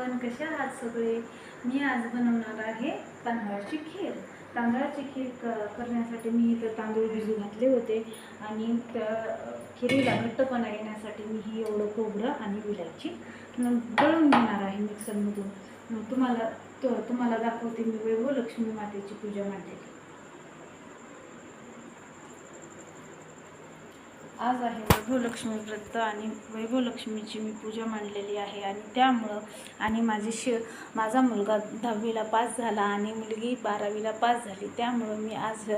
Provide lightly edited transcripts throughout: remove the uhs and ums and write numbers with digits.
Everyone, कशा आहात सगळे? मी आज बनवणार आहे तांदळाची खीर. तांदळाची खीर करण्यासाठी मी इथं तांदूळ भिजू घातले होते आणि त्या खिरीला घट्टपणा येण्यासाठी मी ही एवढं खोबरं आणि विलायची दळून घेणार आहे मिक्सरमधून. तुम्हाला दाखवते मी वैभवलक्ष्मी मातेची पूजा मांडलेली. आज आहे वैभवलक्ष्मी व्रत आणि वैभवलक्ष्मीची मी पूजा मांडलेली आहे आणि त्यामुळं आणि माझा मुलगा 10वीला पास झाला आणि मुलगी 12वीला पास झाली, त्यामुळं मी आज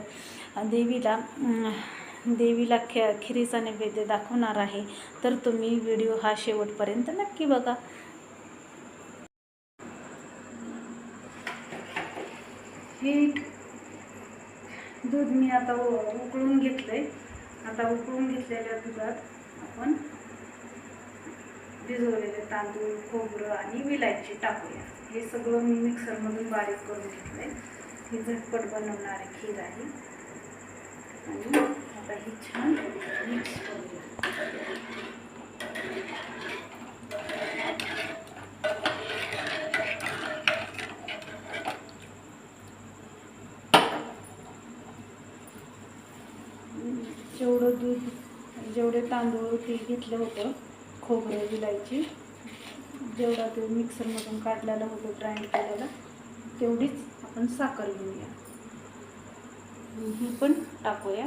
देवीला खिरीचा नैवेद्य दाखवणार आहे. तर तुम्ही व्हिडिओ हा शेवटपर्यंत नक्की बघा. हे दूध मी आता उकळून घेतलंय. आता उकळून घेतलेल्या दुधात आपण भिजवलेले तांदूळ, खोबरं आणि विलायची टाकूया. हे सगळं मी मिक्सरमधून बारीक करून घेतलंय. ही झटपट बनवणारी खीर आहे आणि आता ही छान मिक्स करूया. जेवढे तांदूळ ते घेतलं होतं, खोबरं, विलायची, जेवढा ते मिक्सरमधून काढलेलं होतं, ग्राइंड केलेलं, तेवढीच आपण साखर घेऊया. ही पण टाकूया.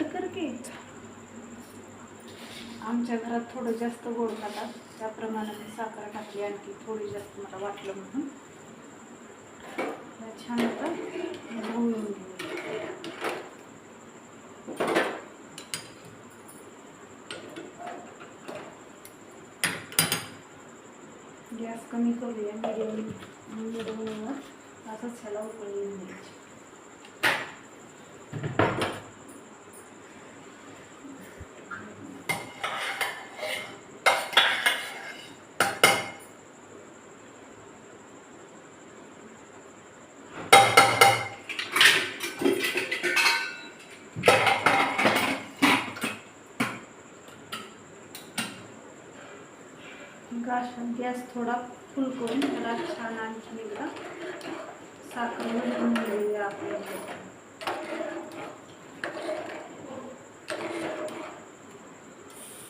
करके आमच्या घरात थोडं जास्त गोड खातात, त्याप्रमाणे मी साखर टाकली, आणखी थोडी जास्त मला वाटलं म्हणून. छान आता ढवळून घेऊया. गॅस कमी करूया, मिडियमवर असंच ह्याला उकळी येऊन द्यायची. गॅस थोडा फुल करून त्याला छान आणखी एकदा साखर घालून घेऊया आपल्याला.